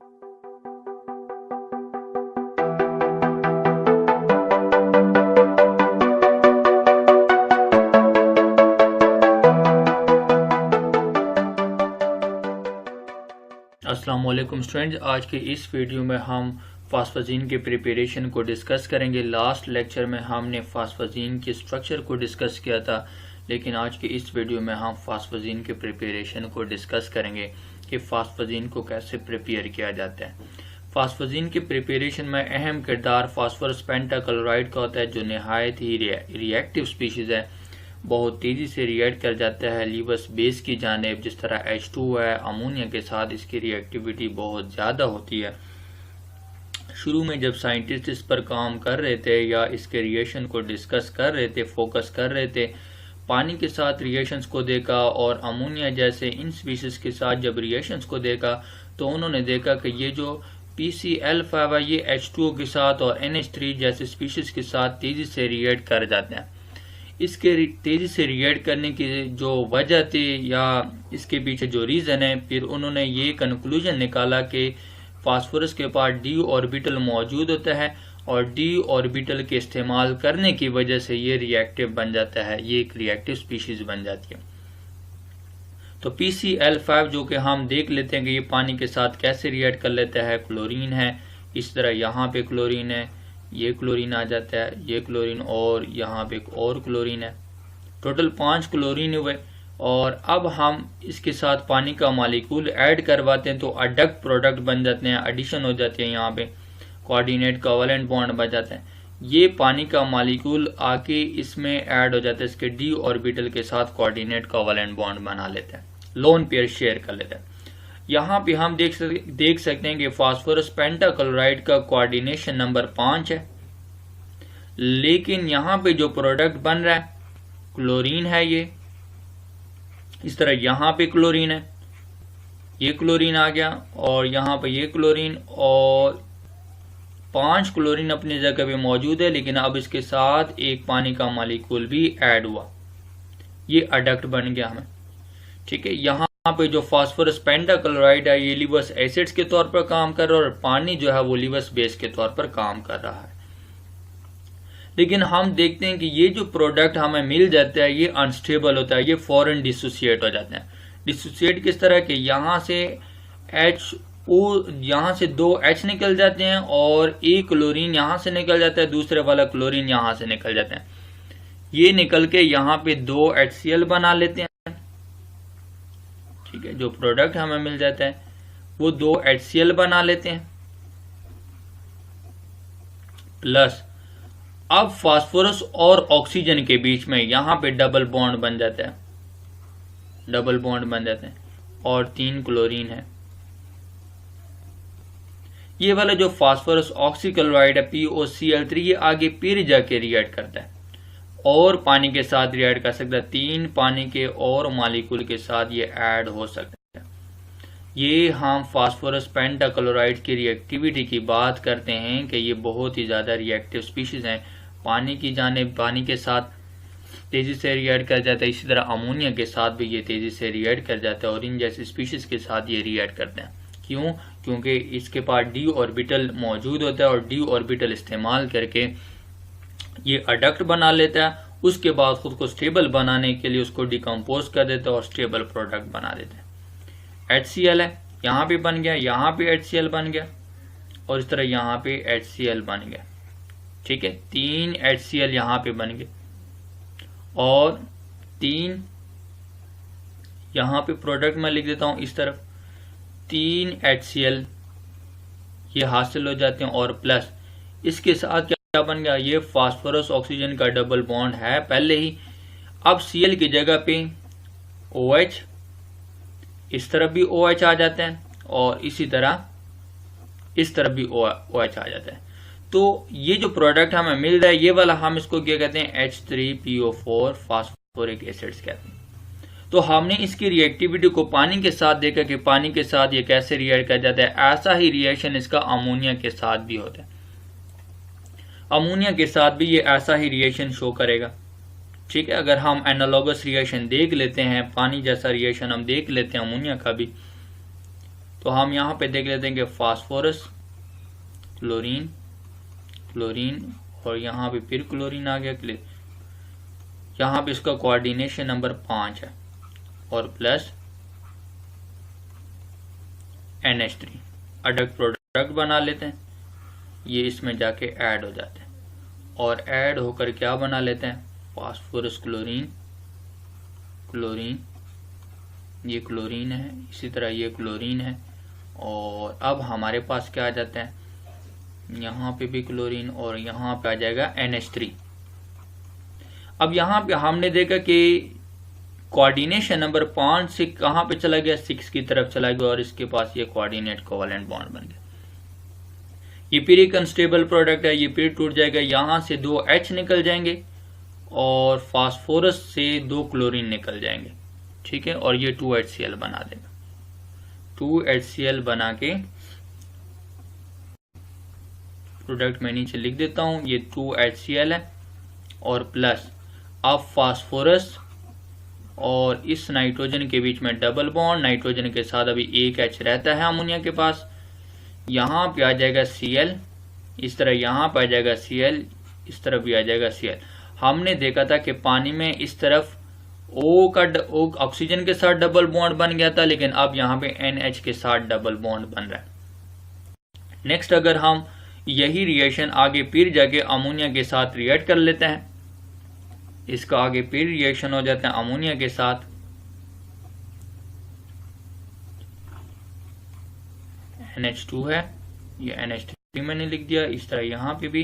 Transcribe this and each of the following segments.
अस्सलाम वालेकुम स्टूडेंट्स, आज के इस वीडियो में हम फास्फाजीन के प्रिपरेशन को डिस्कस करेंगे। लास्ट लेक्चर में हमने फास्फाजीन के स्ट्रक्चर को डिस्कस किया था, लेकिन आज के इस वीडियो में हम फास्फाजीन के प्रिपरेशन को डिस्कस करेंगे कि फास्फाजीन को कैसे प्रिपेयर किया जाता है। फास्फाजीन के प्रिपरेशन में अहम किरदार फास्फोरस पेंटाक्लोराइड का होता है, जो नहायत ही रिएक्टिव स्पीशीज़ है, बहुत तेज़ी से रिएक्ट कर जाता है लीवस बेस की जानेब। जिस तरह H2 है, अमोनिया के साथ इसकी रिएक्टिविटी बहुत ज़्यादा होती है। शुरू में जब साइंटिस्ट इस पर काम कर रहे थे या इसके रिएक्शन को डिस्कस कर रहे थे, फोकस कर रहे थे, पानी के साथ रिएक्शंस को देखा और अमोनिया जैसे इन स्पीशीज़ के साथ जब रिएक्शंस को देखा तो उन्होंने देखा कि ये जो PCl5 है ये H2O के साथ और NH3 जैसे स्पीशीज़ के साथ तेज़ी से रिएक्ट कर जाते हैं। इसके तेज़ी से रिएक्ट करने की जो वजह थी या इसके पीछे जो रीज़न है, फिर उन्होंने ये कंक्लूजन निकाला कि फास्फोरस के पास d ऑर्बिटल मौजूद होता है और d ऑर्बिटल के इस्तेमाल करने की वजह से ये रिएक्टिव बन जाता है, ये एक रिएक्टिव स्पीशीज़ बन जाती है। तो PCl5 जो कि हम देख लेते हैं कि ये पानी के साथ कैसे रिएक्ट कर लेता है। क्लोरीन है, इस तरह यहाँ पे क्लोरीन है, ये क्लोरीन आ जाता है, ये क्लोरीन और यहाँ पे एक और क्लोरीन है, टोटल 5 क्लोरीन हुए। और अब हम इसके साथ पानी का मॉलिक्यूल ऐड करवाते हैं तो अडक्ट प्रोडक्ट बन जाते हैं, एडिशन हो जाती है, यहाँ पे कोऑर्डिनेट कोवेलेंट बॉन्ड बन जाता है। ये पानी का मॉलिक्यूल आके इसमें ऐड हो जाता है, इसके d ऑर्बिटल के साथ कोऑर्डिनेट कोवेलेंट बॉन्ड बना लेते हैं, लोन पेयर शेयर कर लेते हैं। यहाँ पे हम देख सकते हैं कि फास्फोरस पेंटाक्लोराइड का कोऑर्डिनेशन नंबर 5 है, लेकिन यहाँ पे जो प्रोडक्ट बन रहा है क्लोरीन है। ये इस तरह यहाँ पे क्लोरीन है, ये क्लोरीन आ गया और यहाँ पे ये क्लोरीन, और 5 क्लोरीन अपनी जगह पे मौजूद है, लेकिन अब इसके साथ एक पानी का मॉलिक्यूल भी ऐड हुआ, ये अडक्ट बन गया हमें। ठीक है, यहाँ पे जो फास्फोरस पेंटाक्लोराइड है ये लिवस एसिड्स के तौर पर काम कर रहा है और पानी जो है वो लिवस बेस के तौर पर काम कर रहा है। लेकिन हम देखते हैं कि ये जो प्रोडक्ट हमें मिल जाता है ये अनस्टेबल होता है, ये फौरन डिसोसिएट हो जाते हैं। डिसोसिएट किस तरह के, यहाँ से 2 H निकल जाते हैं और एक क्लोरीन यहाँ से निकल जाता है, दूसरे वाला क्लोरीन यहाँ से निकल जाते हैं। ये निकल के यहाँ पे 2 HCl बना लेते हैं। ठीक है, जो प्रोडक्ट हमें मिल जाता है वो 2 HCl बना लेते हैं, प्लस अब फास्फोरस और ऑक्सीजन के बीच में यहाँ पे डबल बॉन्ड बन जाता है, डबल बॉन्ड बन जाते हैं और 3 क्लोरीन है। ये वाला जो फास्फोरस ऑक्सीक्लोराइड है POCl3 ये आगे फिर जाके रिएक्ट करता है और पानी के साथ रिएक्ट कर सकता है, 3 पानी के और मॉलिक्यूल के साथ ये ऐड हो सकता है। ये हम फास्फोरस पेंटाक्लोराइड की रिएक्टिविटी की बात करते हैं कि ये बहुत ही ज़्यादा रिएक्टिव स्पीशीज़ हैं, पानी की जानेब पानी के साथ तेज़ी से रिएक्ट कर जाता है, इसी तरह अमोनिया के साथ भी ये तेज़ी से रिएक्ट कर जाता है और इन जैसी स्पीशीज़ के साथ ये रिएक्ट करते हैं। क्यों? क्योंकि इसके पास d ऑर्बिटल मौजूद होता है और d ऑर्बिटल इस्तेमाल करके ये अडक्ट बना लेता है, उसके बाद खुद को स्टेबल बनाने के लिए उसको डिकम्पोज कर देता है और स्टेबल प्रोडक्ट बना देता है। HCl है, यहाँ पे बन गया, यहाँ पे HCl बन गया और इस तरह यहाँ पे HCl बन गया। ठीक है, 3 HCl यहाँ पे बन गए और 3 यहाँ पे प्रोडक्ट मैं लिख देता हूँ इस तरफ, 3 HCl ये हासिल हो जाते हैं और प्लस इसके साथ क्या बन गया, ये फास्फोरस ऑक्सीजन का डबल बॉन्ड है पहले ही। अब Cl की जगह पे OH, इस तरफ भी OH आ जाते हैं और इसी तरह इस तरफ भी OH आ जाता है। तो ये जो प्रोडक्ट हमें मिल रहा है ये वाला हम इसको क्या कहते हैं, H3PO4 फास्फोरिक एसिड्स कहते हैं। तो हमने इसकी रिएक्टिविटी को पानी के साथ देखा कि पानी के साथ ये कैसे रिएक्ट कर जाता है। ऐसा ही रिएक्शन इसका अमोनिया के साथ भी होता है, अमोनिया के साथ भी ये ऐसा ही रिएक्शन शो करेगा। ठीक है, अगर हम एनालॉगस रिएक्शन देख लेते हैं, पानी जैसा रिएक्शन हम देख लेते हैं अमोनिया का भी, तो हम यहाँ पे देख लेते हैं कि फास्फोरस, क्लोरीन, क्लोरीन और यहाँ पे फिर क्लोरीन आ गया। यहाँ पे इसका कोऑर्डिनेशन नंबर 5 है और प्लस NH3 अडक्ट प्रोडक्ट बना लेते हैं, ये इसमें जाके ऐड हो जाते हैं और ऐड होकर क्या बना लेते हैं, फास्फोरस क्लोरीन, क्लोरीन, ये क्लोरीन है, इसी तरह ये क्लोरीन है और अब हमारे पास क्या आ जाता है, यहाँ पे भी क्लोरीन और यहाँ पे आ जाएगा NH3। अब यहाँ पे हमने देखा कि कोऑर्डिनेशन नंबर 5 से कहाँ पे चला गया, 6 की तरफ चला गया और इसके पास ये कोऑर्डिनेट कोवेलेंट बॉन्ड बन गया। ये फिर एक अनस्टेबल प्रोडक्ट है, ये फिर टूट जाएगा, यहाँ से 2 H निकल जाएंगे और फास्फोरस से 2 क्लोरीन निकल जाएंगे, ठीक है, और ये 2 HCl बना देगा। 2 HCl बना के प्रोडक्ट में नीचे लिख देता हूं, ये 2 HCl है और प्लस अब फास्फोरस और इस नाइट्रोजन के बीच में डबल बॉन्ड, नाइट्रोजन के साथ अभी एक H रहता है अमोनिया के पास, यहाँ पे आ जाएगा Cl, इस तरह यहाँ पे आ जाएगा Cl, इस तरफ भी आ जाएगा Cl। हमने देखा था कि पानी में इस तरफ O का ऑक्सीजन के साथ डबल बॉन्ड बन गया था, लेकिन अब यहाँ पे NH के साथ डबल बॉन्ड बन रहा है। नेक्स्ट अगर हम यही रिएक्शन आगे फिर जाके अमोनिया के साथ रिएक्ट कर लेते हैं, इसका आगे फिर रिएक्शन हो जाता है अमोनिया के साथ, NH2 है, ये NH3 मैंने लिख दिया, इस तरह यहाँ पे भी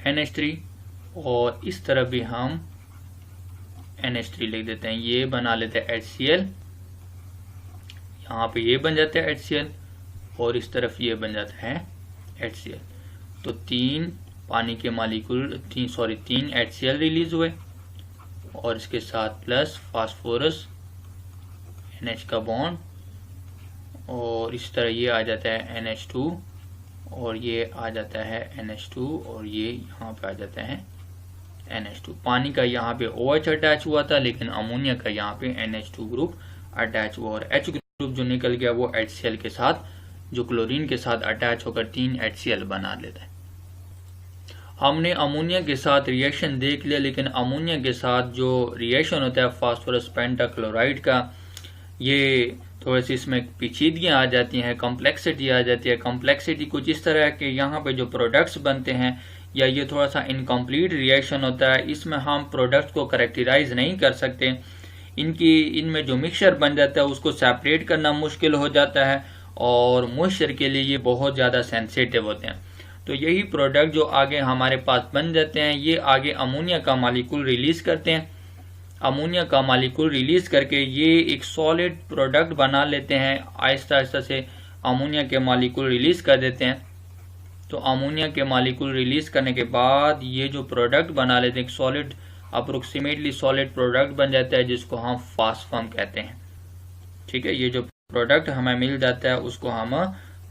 NH3 और इस तरह भी हम NH3 लिख देते हैं, ये बना लेते हैं HCl, यहाँ पे ये बन जाता है HCl और इस तरफ ये बन जाता है HCl। तो 3 पानी के मालिक्यूल 3 HCl रिलीज हुए और इसके साथ प्लस फास्फोरस, NH का बॉन्ड और इस तरह ये आ जाता है NH2 और ये आ जाता है NH2 और ये यहाँ पे आ जाता है NH2। पानी का यहाँ पे OH अटैच हुआ था, लेकिन अमोनिया का यहाँ पे NH2 ग्रुप अटैच हुआ और H ग्रुप जो निकल गया वो HCl के साथ, जो क्लोरीन के साथ अटैच होकर 3 HCl बना लेता है। हमने अमोनिया के साथ रिएक्शन देख लिया, लेकिन अमोनिया के साथ जो रिएक्शन होता है फास्फोरस पेंटाक्लोराइड का, ये थोड़ी सी इसमें पेचीदगियाँ आ जाती हैं, कॉम्प्लेक्सिटी आ जाती है। कॉम्प्लेक्सिटी कुछ इस तरह है कि यहाँ पे जो प्रोडक्ट्स बनते हैं या ये थोड़ा सा इनकम्प्लीट रिएक्शन होता है, इसमें हम प्रोडक्ट्स को करेक्टराइज नहीं कर सकते, इनमें जो मिक्सचर बन जाता है उसको सेपरेट करना मुश्किल हो जाता है और मॉइस्चर के लिए ये बहुत ज़्यादा सेंसिटिव होते हैं। तो यही प्रोडक्ट जो आगे हमारे पास बन जाते हैं, ये आगे अमोनिया का मालिक्यूल रिलीज करते हैं, अमोनिया का मालिक्यूल रिलीज करके ये एक सॉलिड प्रोडक्ट बना लेते हैं, आहिस्ता आहिस्ता से अमोनिया के मालिक्यूल रिलीज कर देते हैं। तो अमोनिया के मालिक्यूल रिलीज करने के बाद ये जो प्रोडक्ट बना लेते हैं, एक सॉलिड अप्रोक्सीमेटली सॉलिड प्रोडक्ट बन जाता है जिसको हम फास्फम कहते हैं, ठीक है। ये जो प्रोडक्ट हमें मिल जाता है उसको हम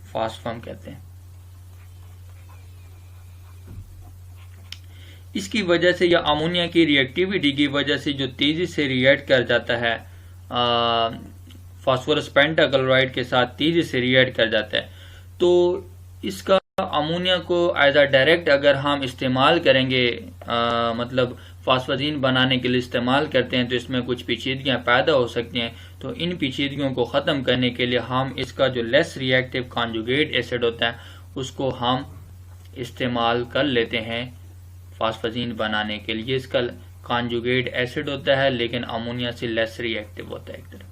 फास्फम कहते हैं। इसकी वजह से या अमोनिया की रिएक्टिविटी की वजह से जो तेजी से रिएक्ट कर जाता है फास्फोरस पेंटाक्लोराइड के साथ, तेजी से रिएक्ट कर जाता है, तो इसका अमोनिया को एज अ डायरेक्ट अगर हम इस्तेमाल करेंगे, मतलब फास्फाजीन बनाने के लिए इस्तेमाल करते हैं, तो इसमें कुछ पेचीदगियाँ पैदा हो सकती हैं। तो इन पेचीदगियों को ख़त्म करने के लिए हम इसका जो लेस रिएक्टिव कॉन्जुगेट एसिड होता है उसको हम इस्तेमाल कर लेते हैं फास्फाजीन बनाने के लिए। इसका कॉन्जुगेट एसिड होता है लेकिन अमोनिया से लेस रिएक्टिव होता है एक तरह।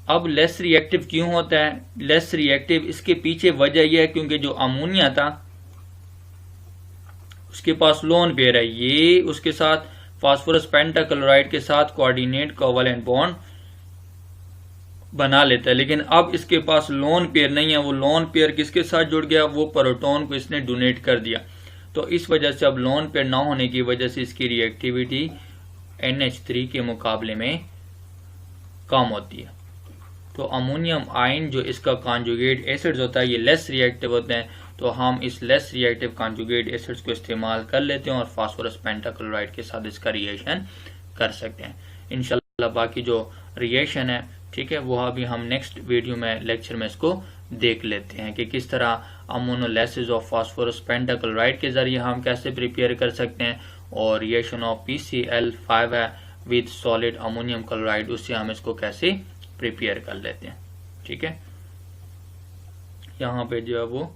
अब लेस रिएक्टिव क्यों होता है? लेस रिएक्टिव इसके पीछे वजह यह है क्योंकि जो अमोनिया था उसके पास लोन पेयर है, ये उसके साथ फास्फोरस पेंटाक्लोराइड के साथ कोऑर्डिनेट कोवेलेंट बॉन्ड बना लेता है, लेकिन अब इसके पास लोन पेयर नहीं है। वो लोन पेयर किसके साथ जुड़ गया? वो प्रोटॉन को इसने डोनेट कर दिया। तो इस वजह से अब लोन पेयर ना होने की वजह से इसकी रिएक्टिविटी NH3 के मुकाबले में कम होती है। तो अमोनियम आयन जो इसका कॉन्जुगेट एसिड्स होता है ये लेस रिएक्टिव होते हैं, तो हम इस लेस रिएक्टिव कॉन्जुगेट एसिड्स को इस्तेमाल कर लेते हैं और फास्फोरस पेंटाक्लोराइड के साथ इसका रिएक्शन कर सकते हैं। इंशाल्लाह बाकी जो रिएक्शन है, ठीक है, वो अभी हम नेक्स्ट वीडियो में लेक्चर में इसको देख लेते हैं कि किस तरह अमोनोलाइसिस ऑफ फास्फोरस पेंटाक्लोराइड के जरिए हम कैसे प्रिपेयर कर सकते हैं, और रिएक्शन ऑफ PCl5 है विद सॉलिड अमोनियम क्लोराइड, उससे हम इसको कैसे प्रिपेयर कर लेते हैं। ठीक है, यहाँ पे जो है वो